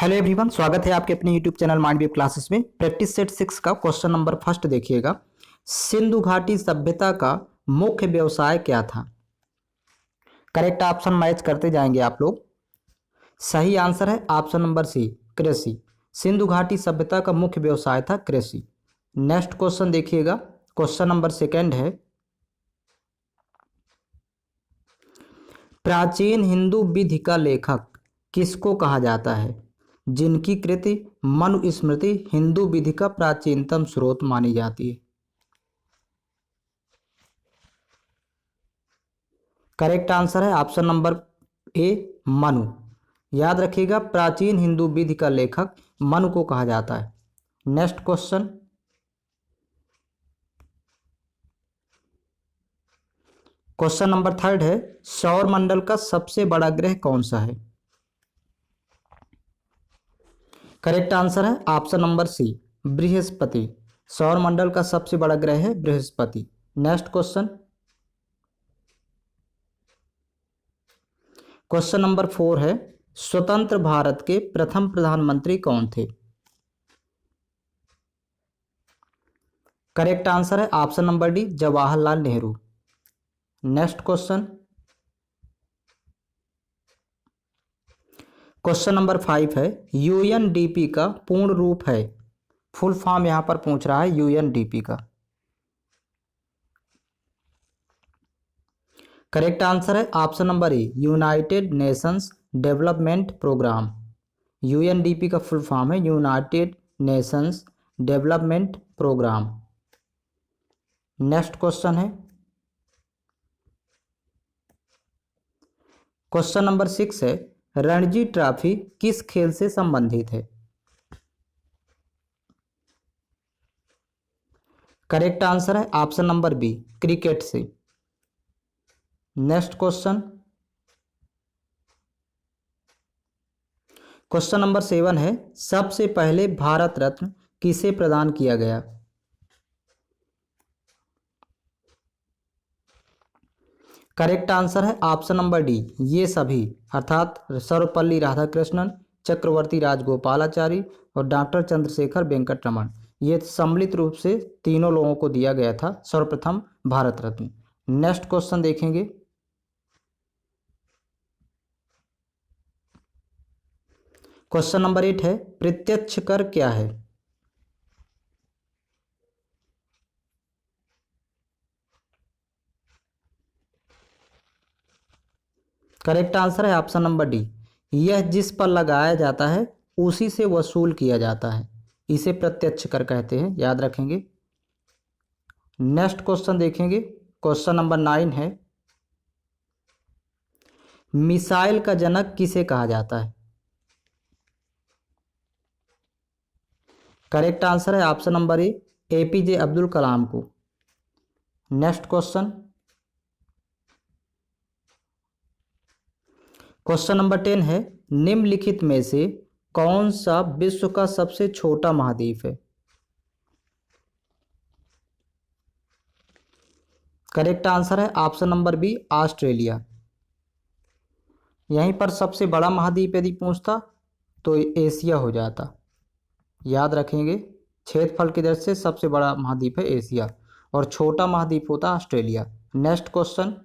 Hello everyone, स्वागत है आपके अपने यूट्यूब चैनल माइंड क्लासेस में। प्रैक्टिस सेट 6 का क्वेश्चन नंबर फर्स्ट देखिएगा। सिंधु घाटी सभ्यता का मुख्य व्यवसाय क्या था? करेक्ट ऑप्शन मैच करते जाएंगे आप लोग। सही आंसर है ऑप्शन नंबर सी, कृषि। सिंधु घाटी सभ्यता का मुख्य व्यवसाय था कृषि। नेक्स्ट क्वेश्चन देखिएगा। क्वेश्चन नंबर सेकेंड है, प्राचीन हिंदू विधि का लेखक किसको कहा जाता है, जिनकी कृति मनुस्मृति हिंदू विधि का प्राचीनतम स्रोत मानी जाती है? करेक्ट आंसर है ऑप्शन नंबर ए, मनु। याद रखिएगा, प्राचीन हिंदू विधि का लेखक मनु को कहा जाता है। Next question, question number third है, सौर मंडल का सबसे बड़ा ग्रह कौन सा है? करेक्ट आंसर है ऑप्शन नंबर सी, बृहस्पति। सौर मंडल का सबसे बड़ा ग्रह है Brihaspati. Next question, question number 4 है, स्वतंत्र भारत के प्रथम प्रधानमंत्री कौन थे? करेक्ट आंसर है option number D, Jawaharlal Nehru. Next question, question number 5 है, यूएनडीपी का पूर्ण रूप है, फुल फॉर्म यहां पर पूछ रहा है यूएनडीपी का। करेक्ट आंसर है option number A, United Nations Development Programme. UNDP का फुल फॉर्म है United Nations Development Programme. Next question है, क्वेश्चन नंबर 6 है, रणजी ट्रॉफी किस खेल से संबंधित है? करेक्ट आंसर है ऑप्शन नंबर बी, क्रिकेट से। नेक्स्ट क्वेश्चन, क्वेश्चन नंबर 7 है, सबसे पहले भारत रत्न किसे प्रदान किया गया? करेक्ट आंसर है ऑप्शन नंबर डी, ये सभी, अर्थात सर्वपल्ली राधाकृष्णन, चक्रवर्ती राजगोपालाचारी और डॉक्टर चंद्रशेखर वेंकट रमन। ये सम्मिलित रूप से तीनों लोगों को दिया गया था सर्वप्रथम भारत रत्न। नेक्स्ट क्वेश्चन देखेंगे। क्वेश्चन नंबर 8 है, प्रत्यक्ष कर क्या है? करेक्ट आंसर है ऑप्शन नंबर डी, यह जिस पर लगाया जाता है उसी से वसूल किया जाता है, इसे प्रत्यक्ष कर कहते हैं, याद रखेंगे। नेक्स्ट क्वेश्चन देखेंगे। क्वेश्चन नंबर 9 है, मिसाइल का जनक किसे कहा जाता है? करेक्ट आंसर है option number A, APJ Abdul Kalam को। नेक्स्ट क्वेश्चन, क्वेश्चन नंबर 10 है, निम्नलिखित में से कौन सा विश्व का सबसे छोटा महाद्वीप है? करेक्ट आंसर है ऑप्शन नंबर बी, ऑस्ट्रेलिया। यहीं पर सबसे बड़ा महाद्वीप यदि पूछता तो एशिया हो जाता, याद रखेंगे। क्षेत्रफल की दृष्टि से सबसे बड़ा महाद्वीप है एशिया और छोटा महाद्वीप होता Australia. Next question,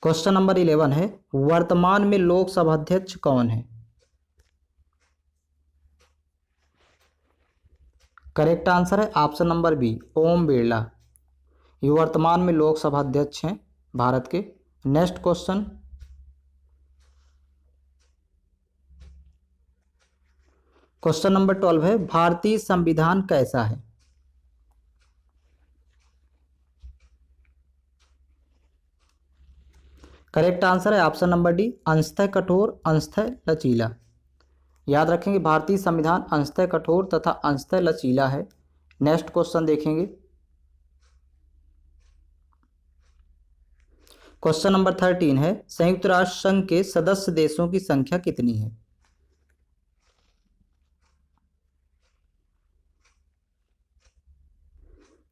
question number 11 है, वर्तमान में लोकसभा अध्यक्ष कौन है? करेक्ट आंसर है option number B, Om Birla. ये वर्तमान में लोकसभा अध्यक्ष हैं भारत के। नेक्स्ट क्वेश्चन, क्वेश्चन नंबर 12 है, भारतीय संविधान कैसा है? करेक्ट आंसर है ऑप्शन नंबर डी, अंशतः कठोर अंशतः लचीला। याद रखेंगे, भारतीय संविधान अंशतः कठोर तथा अंशतः लचीला है। नेक्स्ट क्वेश्चन देखेंगे। क्वेश्चन नंबर 13 है, संयुक्त राष्ट्र संघ के सदस्य देशों की संख्या कितनी है?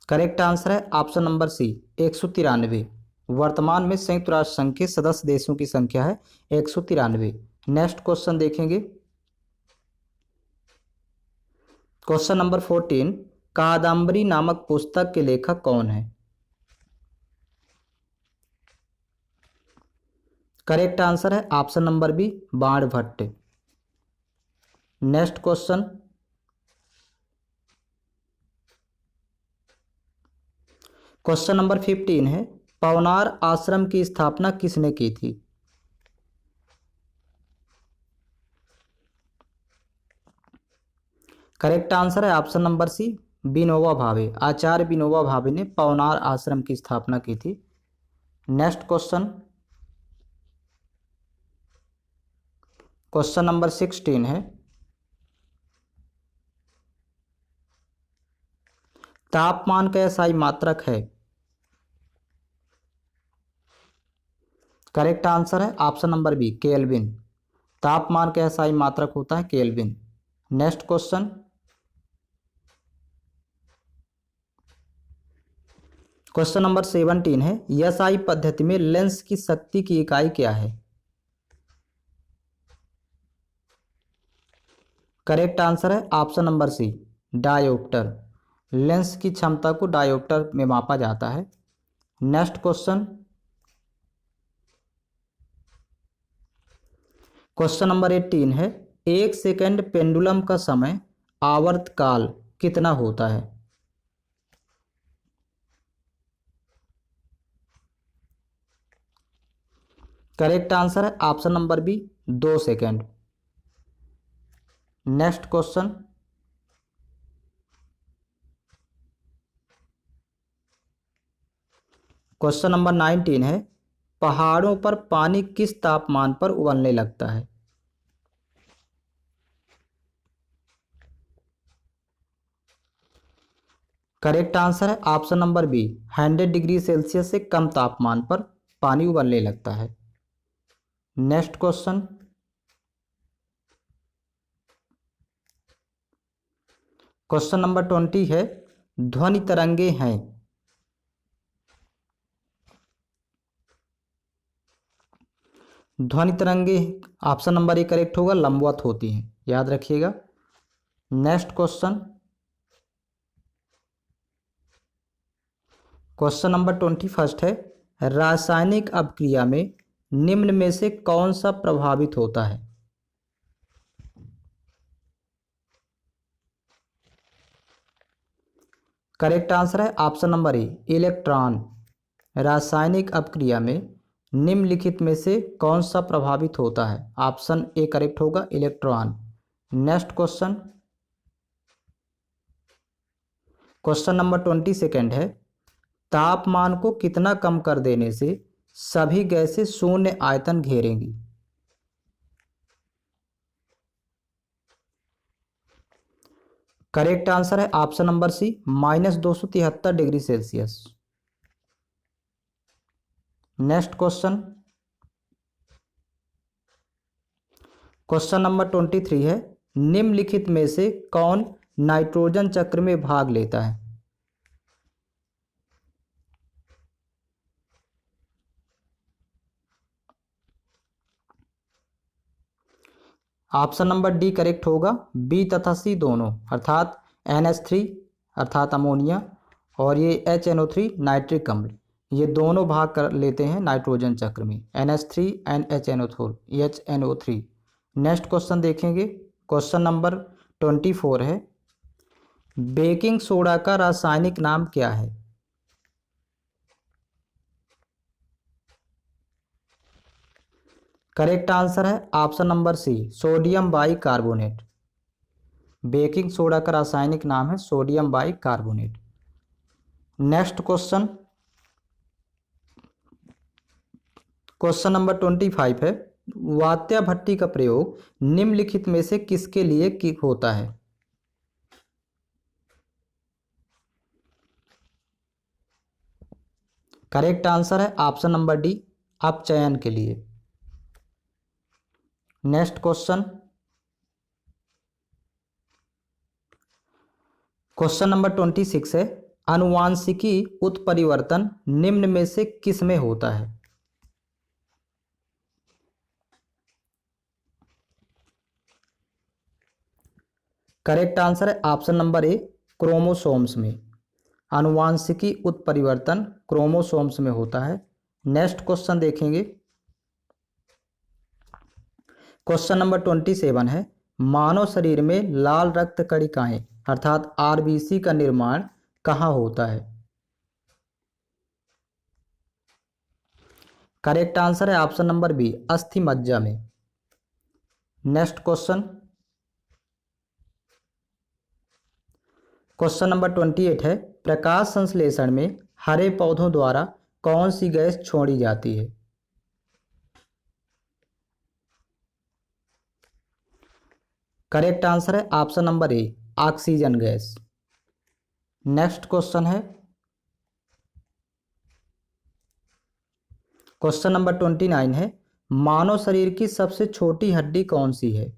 करेक्ट आंसर है ऑप्शन नंबर सी, 193। वर्तमान में संयुक्त राष्ट्र संघ के सदस्य देशों की संख्या है 193। नेक्स्ट क्वेश्चन देखेंगे, क्वेश्चन नंबर 14, कादम्बरी नामक पुस्तक के लेखक कौन है? करेक्ट आंसर है option number B, Banabhatta. Next question, question number 15 है, पवनार आश्रम की स्थापना किसने की थी? करेक्ट आंसर है option number C, Vinoba Bhave. Acharya Vinoba Bhave ने पवनार आश्रम की स्थापना की थी। नेक्स्ट क्वेश्चन, क्वेश्चन नंबर 16 है, तापमान का एसआई मात्रक है? करेक्ट आंसर है ऑप्शन नंबर बी, केल्विन। तापमान का एसआई मात्रक होता है kelvin. Next question, question number 17 है, एसआई पद्धति में लेंस की शक्ति की इकाई क्या है? करेक्ट आंसर है option number C, dioptre. Lens की क्षमता को डायोप्टर में मापा जाता है। नेक्स्ट क्वेश्चन, क्वेश्चन नंबर 18 है, 1 सेकेंड पेंडुलम का समय आवर्तकाल कितना होता है? करेक्ट आंसर है option number B, 2 second. Next question, question number 19 है, पहाड़ों पर पानी किस तापमान पर उबलने लगता है? करेक्ट आंसर है option number B, 100 degree Celsius से कम तापमान पर पानी उबलने लगता है। नेक्स्ट क्वेश्चन, क्वेश्चन नंबर 20 है, ध्वनि तरंगे हैं? ध्वनि तरंगे ऑप्शन नंबर ए करेक्ट होगा, लंबवत होती हैं, याद रखिएगा। नेक्स्ट क्वेश्चन, क्वेश्चन नंबर 21 है, रासायनिक अभिक्रिया में निम्न में से कौन सा प्रभावित होता है? करेक्ट आंसर है ऑप्शन नंबर ए, इलेक्ट्रॉन। रासायनिक अभिक्रिया में निम्नलिखित में से कौन सा प्रभावित होता है? ऑप्शन ए करेक्ट होगा, electron. Next question, question number 22 है, तापमान को कितना कम कर देने से सभी गैसें शून्य आयतन घेरेंगी? करेक्ट आंसर है option number C, -273 degree Celsius. Next question, question number 23 है, निम्नलिखित में से कौन नाइट्रोजन चक्र में भाग लेता है? ऑप्शन नंबर डी करेक्ट होगा, बी तथा सी दोनों, अर्थात NH3 अर्थात अमोनिया और ये HNO3 नाइट्रिक अम्ल, ये दोनों भाग कर लेते हैं नाइट्रोजन चक्र में, NH3 and HNO3। Next question देखेंगे, क्वेश्चन नंबर 24 है, बेकिंग सोडा का रासायनिक नाम क्या है? करेक्ट आंसर है option number C, sodium bicarbonate. Baking soda का रासायनिक नाम है sodium bicarbonate. Next question, question number 25 है, वात्या भट्टी का प्रयोग निम्नलिखित में से किसके लिए होता है? करेक्ट आंसर है ऑप्शन नंबर डी, अपचयन के लिए। नेक्स्ट क्वेश्चन, क्वेश्चन नंबर 26 है, आनुवांशिकी उत्परिवर्तन निम्न में से किस में होता है? करेक्ट आंसर है ऑप्शन नंबर ए, क्रोमोसोम्स में। आनुवांशिकी उत्परिवर्तन क्रोमोसोम्स में होता है। नेक्स्ट क्वेश्चन देखेंगे। क्वेश्चन नंबर 27 है, मानव शरीर में लाल रक्त कणिकाएं अर्थात आरबीसी का निर्माण कहाँ होता है? करेक्ट आंसर है ऑप्शन नंबर बी, अस्थि मज्जा में। नेक्स्ट क्वेश्चन, क्वेश्चन नंबर 28 है, प्रकाश संश्लेषण में हरे पौधों द्वारा कौन सी गैस छोड़ी जाती है? करेक्ट आंसर है ऑप्शन नंबर ए, ऑक्सीजन गैस। नेक्स्ट क्वेश्चन है, क्वेश्चन नंबर 29 है, मानव शरीर की सबसे छोटी हड्डी कौन सी है?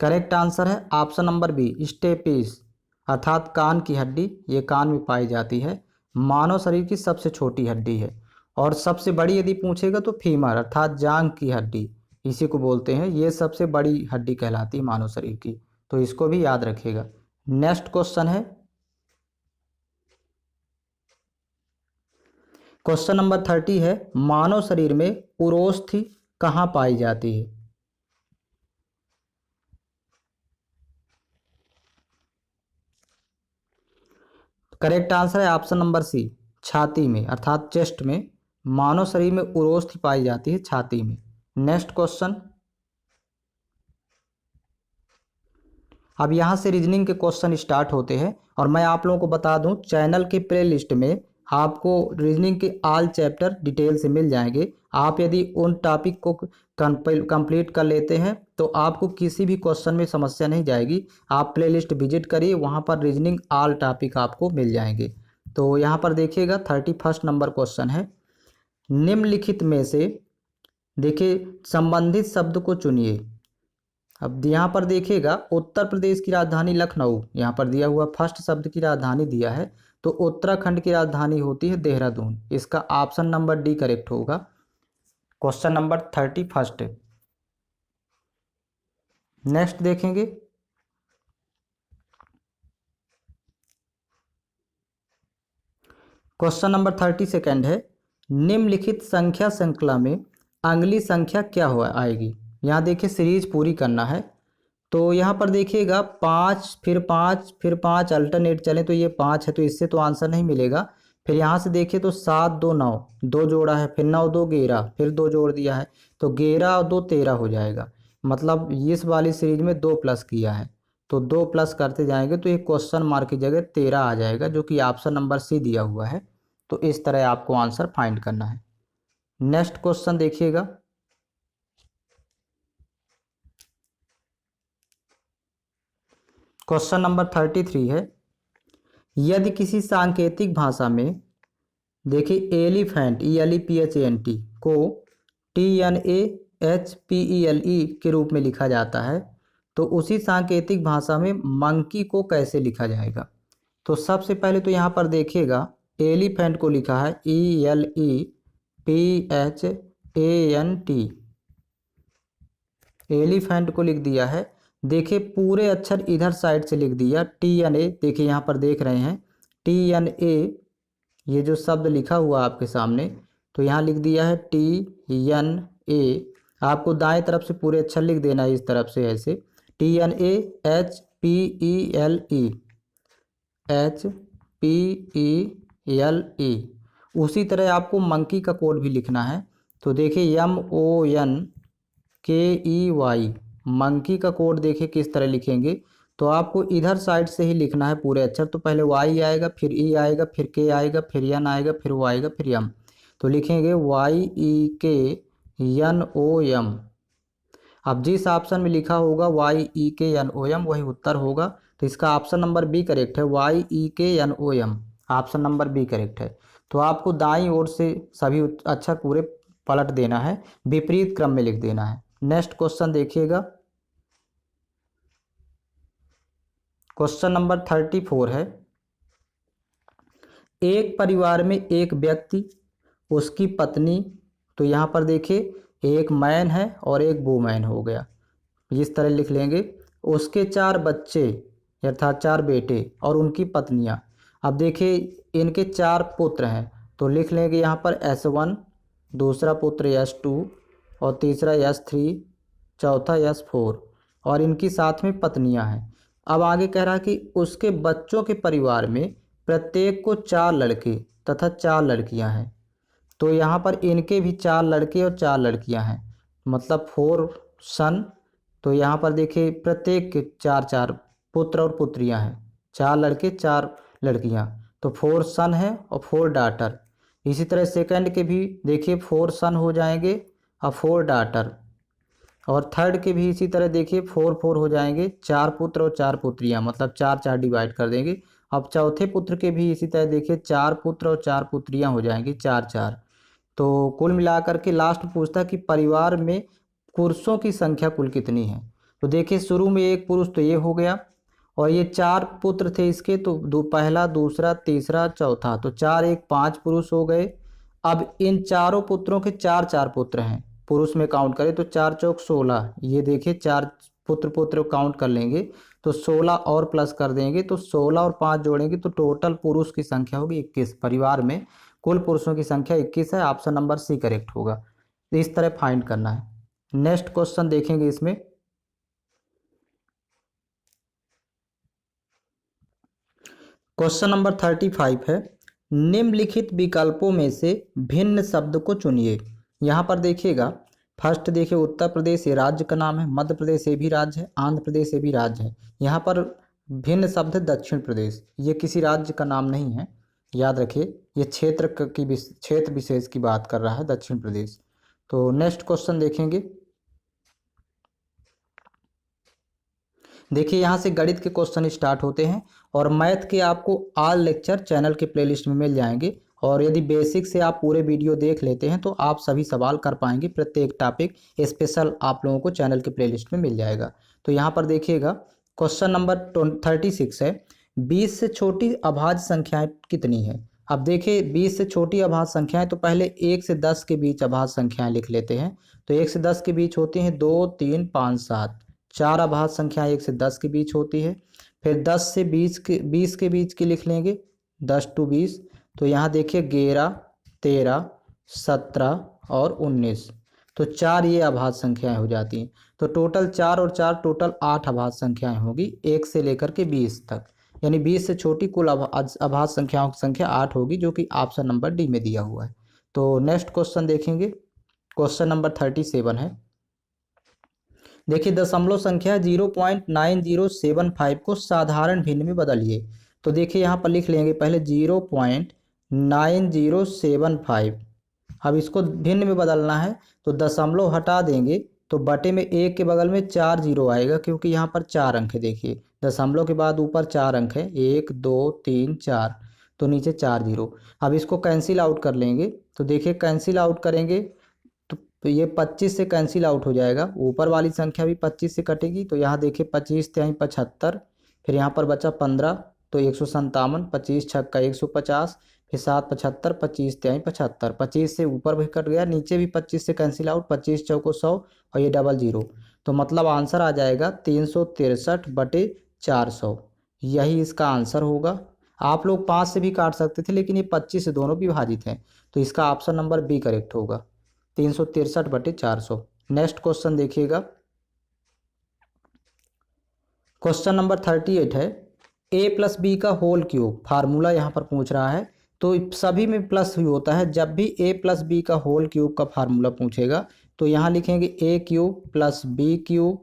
करेक्ट आंसर है ऑप्शन नंबर बी, स्टेपिस अर्थात कान की हड्डी। ये कान में पाई जाती है, मानव शरीर की सबसे छोटी हड्डी है। और सबसे बड़ी यदि पूछेगा तो फीमर अर्थात जांघ की हड्डी, इसी को बोलते हैं। ये सबसे बड़ी हड्डी कहलाती है मानव शरीर की, तो इसको भी याद रखिएगा। नेक्स्ट क्वेश्चन है, क्वेश्चन नंबर 30 है, मानव शरीर में उरोस्थि कहाँ पाई जाती है? करेक्ट आंसर है ऑप्शन नंबर सी, छाती में अर्थात चेस्ट में। मानव शरीर में उरोस्थि पाई जाती है छाती में। नेक्स्ट क्वेश्चन, अब यहाँ से रीजनिंग के क्वेश्चन स्टार्ट होते हैं। और मैं आप लोगों को बता दूं, चैनल के प्ले लिस्ट में आपको रीजनिंग के ऑल चैप्टर डिटेल से मिल जाएंगे। आप यदि उन टॉपिक को कंप्लीट कर लेते हैं तो आपको किसी भी क्वेश्चन में समस्या नहीं जाएगी। आप प्ले लिस्ट विजिट करिए, वहाँ पर रीजनिंग ऑल टॉपिक आपको मिल जाएंगे। तो यहाँ पर देखिएगा 31 नंबर क्वेश्चन है, निम्नलिखित में से देखिए संबंधित शब्द को चुनिए। अब यहाँ पर देखिएगा उत्तर प्रदेश की राजधानी लखनऊ यहाँ पर दिया हुआ, फर्स्ट शब्द की राजधानी दिया है, तो उत्तराखंड की राजधानी होती है देहरादून। इसका ऑप्शन नंबर डी करेक्ट होगा। Question number 31। नेक्स्ट देखेंगे, क्वेश्चन नंबर 32 है, निम्नलिखित संख्या श्रृंखला में अगली संख्या क्या हो आएगी? यहाँ देखिए सीरीज पूरी करना है, तो यहाँ पर देखिएगा 5 फिर 5 फिर 5 अल्टरनेट चले तो ये 5 है, तो इससे तो आंसर नहीं मिलेगा। फिर यहाँ से देखिए तो 7 2 9, 2 जोड़ा है, फिर 9 2 11, फिर 2 जोड़ दिया है, तो 11 और 2 13 हो जाएगा। मतलब इस वाली सीरीज में 2 प्लस किया है, तो 2 प्लस करते जाएंगे तो ये क्वेश्चन मार्क की जगह 13 आ जाएगा, जो कि ऑप्शन नंबर सी दिया हुआ है। तो इस तरह आपको आंसर फाइंड करना है। नेक्स्ट क्वेश्चन देखिएगा, क्वेश्चन नंबर 33 है, यदि किसी सांकेतिक भाषा में देखिए एलिफेंट ELEPHANT को TNAHPELE के रूप में लिखा जाता है, तो उसी सांकेतिक भाषा में मंकी को कैसे लिखा जाएगा? तो सबसे पहले तो यहाँ पर देखिएगा एलिफेंट को लिखा है ELEPHANT, एलिफेंट को लिख दिया है। देखिए पूरे अक्षर इधर साइड से लिख दिया, TNA, देखिए यहाँ पर देख रहे हैं TNA, ये जो शब्द लिखा हुआ आपके सामने, तो यहाँ लिख दिया है TNA। आपको दाएं तरफ से पूरे अक्षर लिख देना है इस तरफ से, ऐसे TNAHPELE। उसी तरह आपको मंकी का कोड भी लिखना है, तो देखिए MONKEY, मंकी का कोड देखिए किस तरह लिखेंगे। तो आपको इधर साइड से ही लिखना है पूरे अक्षर, तो पहले Y आएगा, फिर E आएगा, फिर K आएगा, फिर N आएगा, फिर O आएगा, फिर M। तो लिखेंगे YEKNOM। अब जिस ऑप्शन में लिखा होगा YEKNOM वही उत्तर होगा, तो इसका ऑप्शन नंबर बी करेक्ट है, YEKNOM option number B correct है। तो आपको दाईं ओर से सभी अक्षर पूरे पलट देना है, विपरीत क्रम में लिख देना है। नेक्स्ट क्वेश्चन देखिएगा, क्वेश्चन नंबर 34 है, एक परिवार में एक व्यक्ति, उसकी पत्नी, तो यहाँ पर देखिए एक मैन है और एक वूमेन हो गया, इस तरह लिख लेंगे। उसके 4 बच्चे अर्थात 4 बेटे और उनकी पत्नियाँ। अब देखिए इनके 4 पुत्र हैं, तो लिख लेंगे यहाँ पर S1, दूसरा पुत्र S2 और तीसरा S3, चौथा S4 और इनकी साथ में पत्नियाँ हैं। अब आगे कह रहा है कि उसके बच्चों के परिवार में प्रत्येक को 4 लड़के तथा 4 लड़कियाँ हैं। तो यहाँ पर इनके भी 4 लड़के और 4 लड़कियाँ हैं, मतलब 4 सन। तो यहाँ पर देखिए प्रत्येक के 4 पुत्र और पुत्रियाँ हैं, 4 लड़के 4 लड़कियाँ, तो 4 सन है और 4 डाटर। इसी तरह सेकंड के भी देखिए 4 सन हो जाएंगे और 4 डाटर, और थर्ड के भी इसी तरह देखिए 4 हो जाएंगे, 4 पुत्र और 4 पुत्रियाँ, मतलब 4 डिवाइड कर देंगे। अब चौथे पुत्र के भी इसी तरह देखिए 4 पुत्र और 4 पुत्रियाँ हो जाएंगी, 4। तो कुल मिलाकर के लास्ट पूछता है कि परिवार में पुरुषों की संख्या कुल कितनी है। तो देखिए शुरू में एक पुरुष तो ये हो गया, और ये 4 पुत्र थे इसके, तो पहला, दूसरा, तीसरा, चौथा, तो 4 1 5 पुरुष हो गए। अब इन चारों पुत्रों के 4 पुत्र हैं, पुरुष में काउंट करें तो 4 चौक 16, ये देखिए 4 पुत्र काउंट कर लेंगे तो 16 और प्लस कर देंगे, तो 16 और 5 जोड़ेंगे तो टोटल पुरुष की संख्या होगी 21। परिवार में कुल पुरुषों की संख्या 21 है, ऑप्शन नंबर सी करेक्ट होगा। तो इस तरह फाइंड करना है। नेक्स्ट क्वेश्चन देखेंगे इसमें, क्वेश्चन नंबर 35 है, निम्नलिखित विकल्पों में से भिन्न शब्द को चुनिए। यहाँ पर देखिएगा, फर्स्ट देखिए उत्तर प्रदेश ये राज्य का नाम है, मध्य प्रदेश ये भी राज्य है, आंध्र प्रदेश ये भी राज्य है। यहाँ पर भिन्न शब्द है दक्षिण प्रदेश, ये किसी राज्य का नाम नहीं है, याद रखिए ये क्षेत्र विशेष की बात कर रहा है दक्षिण प्रदेश। तो नेक्स्ट क्वेश्चन देखेंगे, देखिए यहाँ से गणित के क्वेश्चन स्टार्ट होते हैं और मैथ के आपको ऑल लेक्चर चैनल के प्लेलिस्ट में मिल जाएंगे, और यदि बेसिक से आप पूरे वीडियो देख लेते हैं तो आप सभी सवाल कर पाएंगे। प्रत्येक टॉपिक स्पेशल आप लोगों को चैनल के प्लेलिस्ट में मिल जाएगा। तो यहाँ पर देखिएगा क्वेश्चन नंबर 36 है, 20 से छोटी अभाज्य संख्याएं कितनी है। अब देखिए 20 से छोटी अभाज्य संख्याएं, तो पहले 1 से 10 के बीच अभाज्य संख्याएं लिख लेते हैं। तो 1 से 10 के बीच होती हैं 2 3 5 7, 4 अभाज्य संख्या 1 से 10 के बीच होती है। फिर 10 से 20 के बीच की लिख लेंगे, 10 to 20, तो यहाँ देखिए 11 13 17 और 19, तो 4 ये अभाज्य संख्याएं हो जाती हैं। तो टोटल 4 और 4 टोटल 8 अभाज्य संख्याएं होगी 1 से लेकर के 20 तक, यानी 20 से छोटी कुल अभाज्य संख्याओं की संख्या 8 होगी, जो कि ऑप्शन नंबर डी में दिया हुआ है। तो नेक्स्ट क्वेश्चन देखेंगे, क्वेश्चन नंबर 37 है, देखिए दशमलव संख्या 0.9075 को साधारण भिन्न में बदलिए। तो देखिए यहाँ पर लिख लेंगे पहले 0.9075, अब इसको भिन्न में बदलना है तो दशमलव हटा देंगे तो बटे में 1 के बगल में 4 जीरो आएगा, क्योंकि यहाँ पर 4 अंक है। देखिए दशमलव के बाद ऊपर 4 अंक है, 1 2 3 4, तो नीचे 4 जीरो। अब इसको कैंसिल आउट कर लेंगे, तो देखिए कैंसिल आउट करेंगे तो ये 25 से कैंसिल आउट हो जाएगा, ऊपर वाली संख्या भी 25 से कटेगी। तो यहाँ देखिए 25 तिहाई 75, फिर यहाँ पर बचा 15, तो 157, 25 छक्का 150, फिर 7 75, 25 तिहाई 75, 25 से ऊपर भी कट गया, नीचे भी 25 से कैंसिल आउट, 25 चौको 100 और ये डबल जीरो, तो मतलब आंसर आ जाएगा 363/400, यही इसका आंसर होगा। आप लोग 5 से भी काट सकते थे, लेकिन ये 25 से दोनों भी विभाजित हैं, तो इसका ऑप्शन नंबर बी करेक्ट होगा, 363/400। नेक्स्ट क्वेश्चन देखिएगा, क्वेश्चन नंबर 38 है, a+b का होल क्यूब फार्मूला यहाँ पर पूछ रहा है। तो सभी में प्लस ही होता है, जब भी a+b का होल क्यूब का फार्मूला पूछेगा तो यहाँ लिखेंगे a³ + b³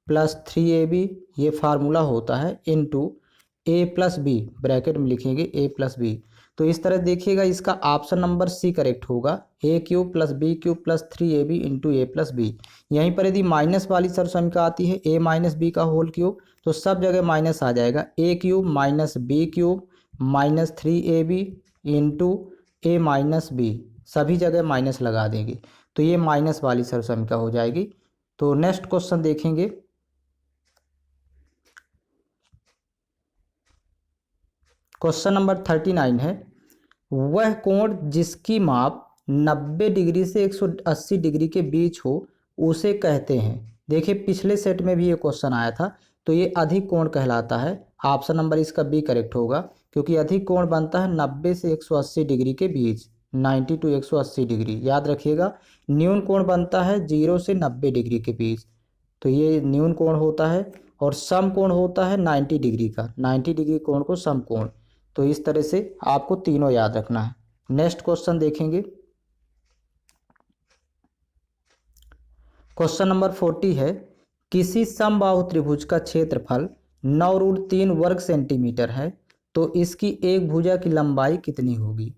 + 3ab, ये फार्मूला होता है, इनटू a+b, ब्रैकेट में लिखेंगे a+b। तो इस तरह देखिएगा इसका ऑप्शन नंबर सी करेक्ट होगा, a³ + b³ + 3ab into a+b। यहीं पर यदि माइनस वाली सरसमीका आती है a - b का होल क्यूब, तो सब जगह माइनस आ जाएगा, a³ - b³ - 3ab into a - b, सभी जगह माइनस लगा देंगे, तो ये माइनस वाली सरसमीका हो जाएगी। तो नेक्स्ट क्वेश्चन देखेंगे, क्वेश्चन नंबर 39 है, वह कोण जिसकी माप 90 डिग्री से 180 डिग्री के बीच हो उसे कहते हैं। देखिए पिछले सेट में भी ये क्वेश्चन आया था, तो ये अधिक कोण कहलाता है। ऑप्शन नंबर इसका बी करेक्ट होगा, क्योंकि अधिक कोण बनता है 90 से 180 डिग्री के बीच, 90 to 180 डिग्री। याद रखिएगा, न्यून कोण बनता है 0 से 90 डिग्री के बीच, तो ये न्यून कोण होता है। और सम कोण होता है 90 डिग्री का, 90 डिग्री कोण को सम कोण। तो इस तरह से आपको तीनों याद रखना है। नेक्स्ट क्वेश्चन देखेंगे, क्वेश्चन नंबर 40 है, किसी समबाहु त्रिभुज का क्षेत्रफल 9√3 वर्ग सेंटीमीटर है, तो इसकी एक भुजा की लंबाई कितनी होगी।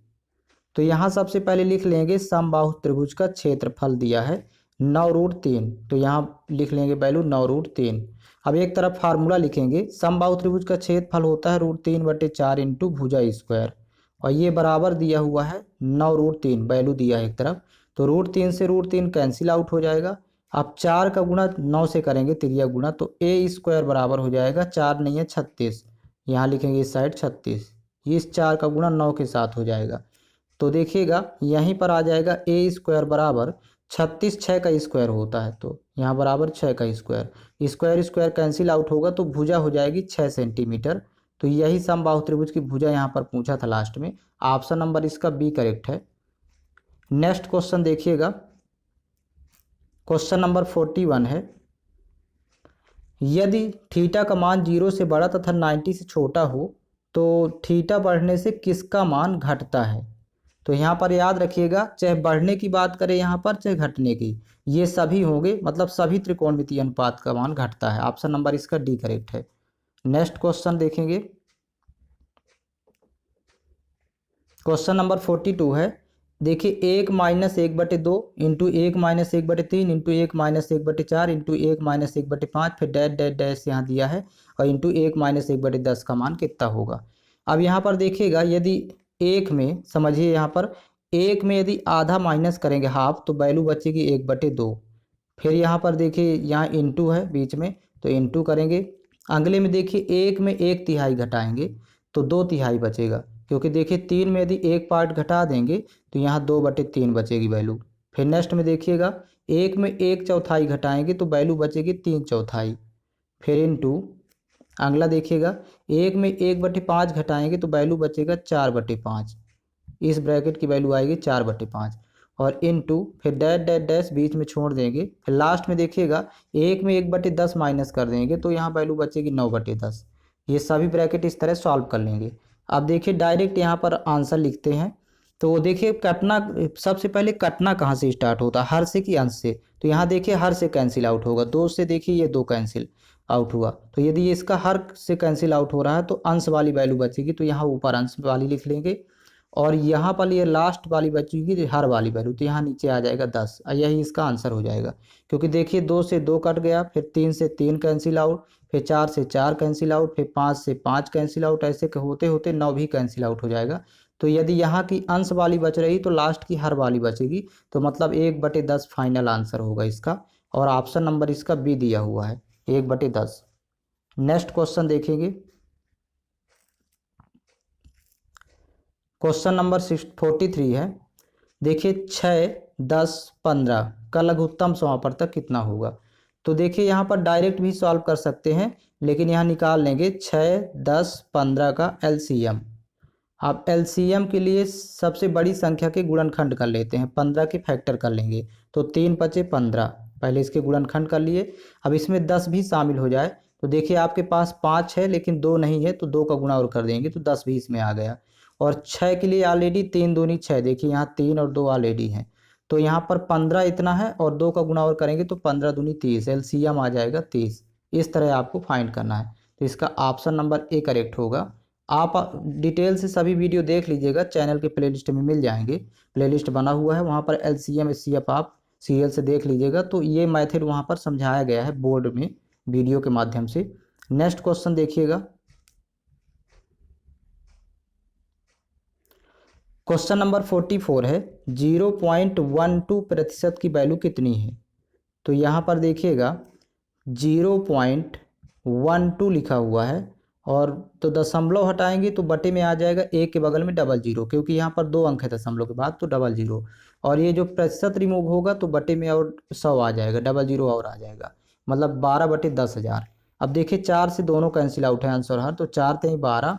तो यहाँ सबसे पहले लिख लेंगे समबाहु त्रिभुज का क्षेत्रफल दिया है 9√3, तो यहाँ लिख लेंगे वैल्यू 9√3। अब एक तरफ फार्मूला लिखेंगे, समबाहु त्रिभुज का क्षेत्रफल होता है √3/4 इंटू भुजा स्क्वायर, और ये बराबर दिया हुआ है 9√3, वैल्यू दिया है एक तरफ, तो √3 से √3 कैंसिल आउट हो जाएगा। अब 4 का गुणा 9 से करेंगे, त्रिज्या गुणा, तो ए स्क्वायर बराबर हो जाएगा 4 नहीं है 36, यहाँ लिखेंगे इस साइड 36, इस 4 का गुणा 9 के साथ हो जाएगा। तो देखिएगा यहीं पर आ जाएगा ए स्क्वायर बराबर 36, 6 का स्क्वायर होता है, तो यहाँ बराबर 6 का square, square square cancel out होगा, तो भुजा हो जाएगी 6 सेंटीमीटर। तो यही समबाहु त्रिभुज की भुजा यहाँ पर पूछा था लास्ट में। ऑप्शन नंबर इसका बी करेक्ट है। नेक्स्ट क्वेश्चन देखिएगा, क्वेश्चन नंबर 41 है, यदि थीटा का मान 0 से बड़ा तथा 90 से छोटा हो तो थीटा बढ़ने से किसका मान घटता है। तो यहाँ पर याद रखिएगा, चाहे बढ़ने की बात करें यहाँ पर चाहे घटने की, ये सभी होंगे, मतलब सभी त्रिकोणमितीय अनुपात का मान घटता है। ऑप्शन नंबर इसका डी करेक्ट है। नेक्स्ट क्वेश्चन देखेंगे, क्वेश्चन नंबर 42 है, देखिए 1 - 1/2 इंटू 1 - 1/3 इंटू 1 - 1/4 इंटू 1 - 1/5, फिर डैश डैश डैश यहाँ दिया है, और इंटू 1 - 1/10 का मान कितना होगा। अब यहाँ पर देखिएगा, यदि एक में समझिए, यहाँ पर एक में यदि आधा माइनस करेंगे हाफ, तो वैल्यू बचेगी 1/2। फिर यहाँ पर देखिए यहाँ इंटू है बीच में, तो इंटू करेंगे। अगले में देखिए एक में 1/3 घटाएंगे तो 2/3 बचेगा, क्योंकि देखिए 3 में यदि एक पार्ट घटा देंगे तो यहाँ 2/3 बचेगी वैल्यू। फिर नेक्स्ट में देखिएगा, एक में 1/4 घटाएंगे तो वैल्यू बचेगी 3/4। फिर इंटू अगला देखिएगा, एक में 1/5 घटाएंगे तो वैल्यू बचेगा 4/5, इस ब्रैकेट की वैल्यू आएगी 4/5, और इनटू फिर डैश डैश डैश बीच में छोड़ देंगे। फिर लास्ट में देखिएगा, एक में 1/10 माइनस कर देंगे तो यहाँ वैल्यू बचेगी 9/10। ये सभी ब्रैकेट इस तरह सॉल्व कर लेंगे। अब देखिए डायरेक्ट यहाँ पर आंसर लिखते हैं। तो देखिए कटना, सबसे पहले कटना कहाँ से स्टार्ट होता है, हर से कि अंश से। तो यहाँ देखिए हर से कैंसिल आउट होगा, 2 से देखिए ये 2 कैंसिल आउट हुआ, तो यदि ये इसका हर से कैंसिल आउट हो रहा है तो अंश वाली वैल्यू बचेगी, तो यहाँ ऊपर अंश वाली लिख लेंगे, और यहाँ पर ये लास्ट वाली बचेगी हर वाली वैल्यू, तो यहाँ नीचे आ जाएगा 10, यही इसका आंसर हो जाएगा। क्योंकि देखिए 2 से 2 कट गया, फिर 3 से 3 कैंसिल आउट, फिर 4 से 4 कैंसिल आउट, फिर 5 से 5 कैंसिल आउट, ऐसे होते होते 9 भी कैंसिल आउट हो जाएगा। तो यदि यहाँ की अंश वाली बच रही तो लास्ट की हर वाली बचेगी, तो मतलब 1/10 फाइनल आंसर होगा इसका, और ऑप्शन नंबर इसका बी दिया हुआ है 1/10। नेक्स्ट क्वेश्चन देखेंगे, क्वेश्चन नंबर 43 है, देखिए 6, 10, 15 का लघुत्तम समापवर्तक कितना होगा। तो देखिए यहाँ पर डायरेक्ट भी सॉल्व कर सकते हैं, लेकिन यहाँ निकाल लेंगे 6, 10, 15 का एलसीएम। आप एलसीएम के लिए सबसे बड़ी संख्या के गुणनखंड कर लेते हैं, 15 के फैक्टर कर लेंगे, तो 3 × 5 = 15, पहले इसके गुणनखंड कर लिए। अब इसमें 10 भी शामिल हो जाए, तो देखिए आपके पास 5 है लेकिन 2 नहीं है, तो 2 का गुणा और कर देंगे तो 10 भी इसमें आ गया। और 6 के लिए ऑलरेडी 3 दूनी 6, देखिए यहाँ 3 और 2 ऑलरेडी हैं, तो यहाँ पर 15 इतना है, और 2 का गुणा और करेंगे तो 15 दूनी 30, एलसीएम आ जाएगा 30। इस तरह आपको फाइंड करना है, तो इसका ऑप्शन नंबर ए करेक्ट होगा। आप डिटेल से सभी वीडियो देख लीजिएगा, चैनल के प्लेलिस्ट में मिल जाएंगे, प्लेलिस्ट बना हुआ है, वहाँ पर एलसीएम एचसीएफ आप सीरियल से देख लीजिएगा। तो ये मेथड वहाँ पर समझाया गया है बोर्ड में वीडियो के माध्यम से। नेक्स्ट क्वेश्चन देखिएगा, क्वेश्चन नंबर 44 है, 0.12% की वैल्यू कितनी है। तो यहाँ पर देखिएगा 0.12 लिखा हुआ है, और तो दशमलव हटाएंगे तो बटे में आ जाएगा एक के बगल में डबल जीरो, क्योंकि यहाँ पर 2 अंक है दशमलव के बाद, तो डबल जीरो। और ये जो प्रतिशत रिमूव होगा तो बटे में और 100 आ जाएगा, डबल जीरो और आ जाएगा, मतलब 12/10,000। अब देखिए 4 से दोनों कैंसिल आउट है आंसर हर, तो 4 3 12,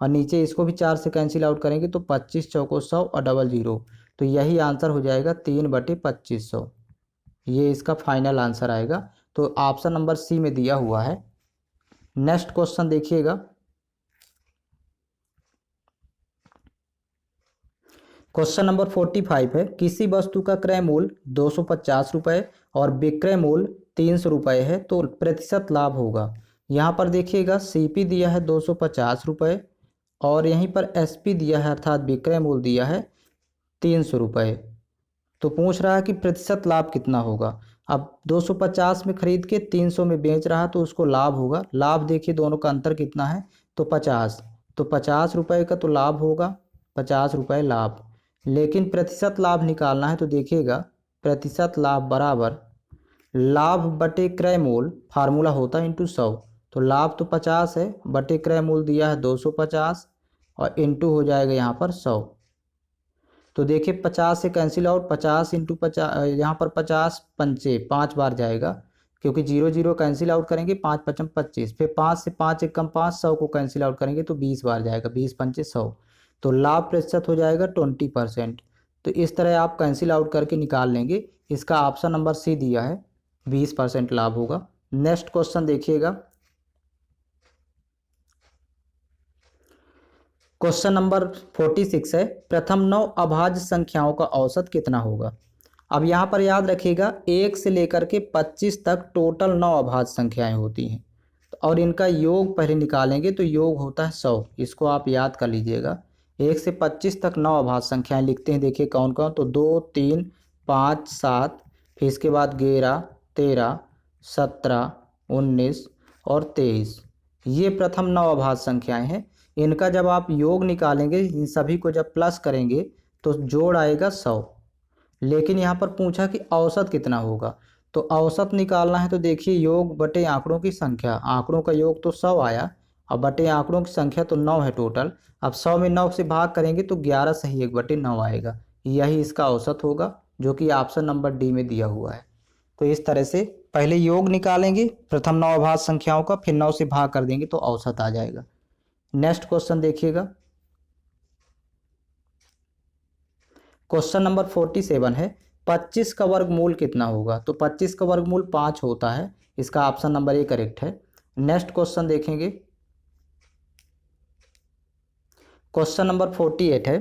और नीचे इसको भी 4 से कैंसिल आउट करेंगे तो 25 चौको 100 और डबल जीरो, तो यही आंसर हो जाएगा 3/2500। ये इसका फाइनल आंसर आएगा। तो ऑप्शन नंबर सी में दिया हुआ है। नेक्स्ट क्वेश्चन देखिएगा। क्वेश्चन नंबर 45 है, किसी वस्तु का क्रय मूल्य 250 रुपये और विक्रय मूल्य 300 रुपये है तो प्रतिशत लाभ होगा। यहाँ पर देखिएगा सीपी दिया है 250 रुपये और यहीं पर एसपी दिया है अर्थात विक्रय मूल्य दिया है 300 रुपये। तो पूछ रहा है कि प्रतिशत लाभ कितना होगा। अब 250 में खरीद के 300 में बेच रहा तो उसको लाभ होगा। लाभ देखिए दोनों का अंतर कितना है, तो 50, तो 50 रुपये का तो लाभ होगा, 50 रुपये लाभ। लेकिन प्रतिशत लाभ निकालना है तो देखिएगा प्रतिशत लाभ बराबर लाभ बटे क्रय मूल्य, फार्मूला होता है इंटू 100। तो लाभ तो 50 है, बटे क्रय मूल्य दिया है 250 और इंटू हो जाएगा यहाँ पर 100। तो देखिए 50 से कैंसिल आउट, 50 इंटू 50, यहाँ पर 50 पंचे 5 बार जाएगा, क्योंकि 0 0 कैंसिल आउट करेंगे, 5 5 25, फिर 5 से 5 एक कम 5, 100 को कैंसिल आउट करेंगे तो 20 बार जाएगा, 20 पंचे 100। तो लाभ प्रतिशत हो जाएगा 20%। तो इस तरह आप कैंसिल आउट करके निकाल लेंगे। इसका ऑप्शन नंबर सी दिया है, 20% लाभ होगा। नेक्स्ट क्वेश्चन देखिएगा। क्वेश्चन नंबर 46 है, प्रथम 9 अभाज्य संख्याओं का औसत कितना होगा। अब यहाँ पर याद रखिएगा 1 से लेकर के 25 तक टोटल 9 अभाज्य संख्याएं होती हैं, और इनका योग पहले निकालेंगे तो योग होता है 100। इसको आप याद कर लीजिएगा। 1 से 25 तक 9 अभाज्य संख्याएं लिखते हैं, देखिए कौन कौन, तो 2 3 5 7, फिर इसके बाद 11 13 17 19 और 23। ये प्रथम 9 अभाज्य संख्याएं हैं। इनका जब आप योग निकालेंगे, इन सभी को जब प्लस करेंगे तो जोड़ आएगा 100। लेकिन यहाँ पर पूछा कि औसत कितना होगा, तो औसत निकालना है तो देखिए योग बटे आंकड़ों की संख्या, आंकड़ों का योग तो 100 आया, अब बटे आंकड़ों की संख्या तो 9 है टोटल। अब 100 में 9 से भाग करेंगे तो 11 सही 1/9 आएगा, यही इसका औसत होगा, जो कि ऑप्शन नंबर डी में दिया हुआ है। तो इस तरह से पहले योग निकालेंगे प्रथम 9 अभाज्य संख्याओं का, फिर 9 से भाग कर देंगे तो औसत आ जाएगा। नेक्स्ट क्वेश्चन देखिएगा। क्वेश्चन नंबर 47 है, 25 का वर्गमूल कितना होगा। तो 25 का वर्गमूल 5 होता है, इसका ऑप्शन नंबर ए करेक्ट है। नेक्स्ट क्वेश्चन देखेंगे। क्वेश्चन नंबर 48 है,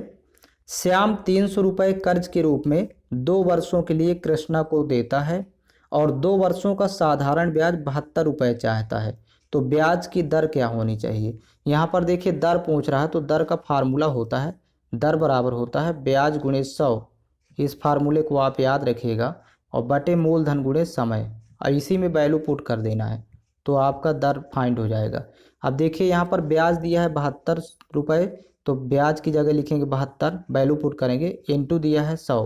श्याम 300 रुपये कर्ज के रूप में 2 वर्षों के लिए कृष्णा को देता है और 2 वर्षों का साधारण ब्याज 72 रुपये चाहता है, तो ब्याज की दर क्या होनी चाहिए। यहाँ पर देखिए दर पूछ रहा है, तो दर का फार्मूला होता है, दर बराबर होता है ब्याज गुणे 100। इस फार्मूले को आप याद रखिएगा, और बटे मूलधन गुणे समय, और इसी में वैल्यू पुट कर देना है तो आपका दर फाइंड हो जाएगा। अब देखिए यहाँ पर ब्याज दिया है 72 रुपये, तो ब्याज की जगह लिखेंगे 72, वैल्यू पुट करेंगे, इंटू दिया है 100,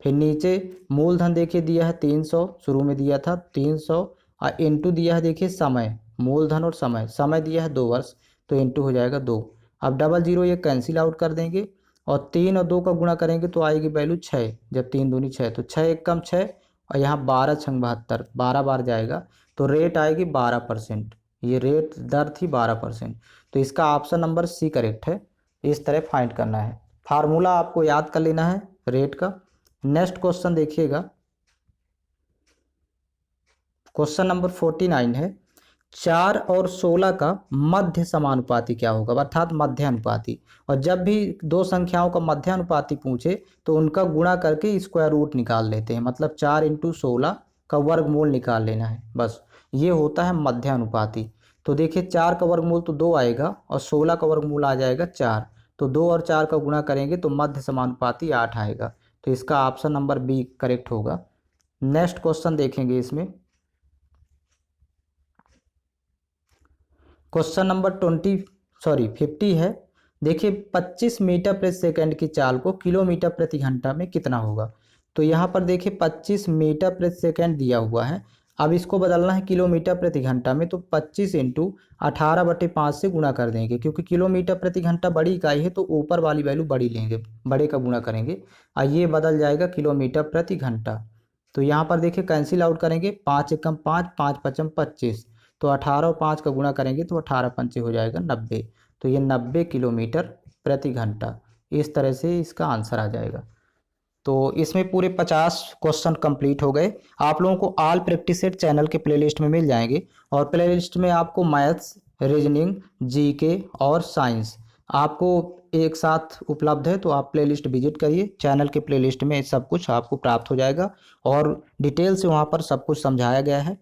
फिर नीचे मूलधन देखिए दिया है 300, शुरू में दिया था 300, और इंटू दिया है देखिए समय, मूलधन और समय, समय दिया है 2 वर्ष, तो इंटू हो जाएगा 2। अब डबल जीरो ये कैंसिल आउट कर देंगे, और 3 और 2 का गुणा करेंगे तो आएगी वैल्यू 6, जब 3 दूनी 6, तो 6 एक कम 6, और यहाँ 12 छंग 72, 12 बार जाएगा, तो रेट आएगी 12%। ये रेट दर थी 12%, तो इसका ऑप्शन नंबर सी करेक्ट है। इस तरह फाइंड करना है, फार्मूला आपको याद कर लेना है रेट का। नेक्स्ट क्वेश्चन देखिएगा। क्वेश्चन नंबर 49 है, 4 और 16 का मध्य समानुपाती क्या होगा, अर्थात मध्यानुपाती। और जब भी 2 संख्याओं का मध्यानुपाती पूछे तो उनका गुणा करके स्क्वायर रूट निकाल लेते हैं, मतलब 4 × 16 का वर्गमूल निकाल लेना है, बस ये होता है मध्यानुपाती। तो देखिए 4 का वर्गमूल तो 2 आएगा और 16 का वर्गमूल आ जाएगा 4, तो 2 और 4 का गुणा करेंगे तो मध्य समानुपाती 8 आएगा, तो इसका ऑप्शन नंबर बी करेक्ट होगा। नेक्स्ट क्वेश्चन देखेंगे इसमें। क्वेश्चन नंबर 50 है, देखिए 25 मीटर प्रति सेकंड की चाल को किलोमीटर प्रति घंटा में कितना होगा। तो यहाँ पर देखिए 25 मीटर प्रति सेकंड दिया हुआ है, अब इसको बदलना है किलोमीटर प्रति घंटा में, तो 25 इंटू 18/5 से गुणा कर देंगे, क्योंकि किलोमीटर प्रति घंटा बड़ी इकाई है तो ऊपर वाली वैल्यू बड़ी लेंगे, बड़े का गुणा करेंगे और ये बदल जाएगा किलोमीटर प्रति घंटा। तो यहाँ पर देखिए कैंसिल आउट करेंगे, 5 एकम 5, 5 पचम 25, तो 18 और 5 का गुणा करेंगे तो 18 पंचे हो जाएगा 90। तो ये 90 किलोमीटर प्रति घंटा, इस तरह से इसका आंसर आ जाएगा। तो इसमें पूरे 50 क्वेश्चन कंप्लीट हो गए। आप लोगों को ऑल प्रैक्टिस सेट चैनल के प्लेलिस्ट में मिल जाएंगे और प्लेलिस्ट में आपको मैथ्स, रीजनिंग, जीके और साइंस आपको एक साथ उपलब्ध है। तो आप प्लेलिस्ट विजिट करिए, चैनल के प्लेलिस्ट में सब कुछ आपको प्राप्त हो जाएगा और डिटेल से वहाँ पर सब कुछ समझाया गया है।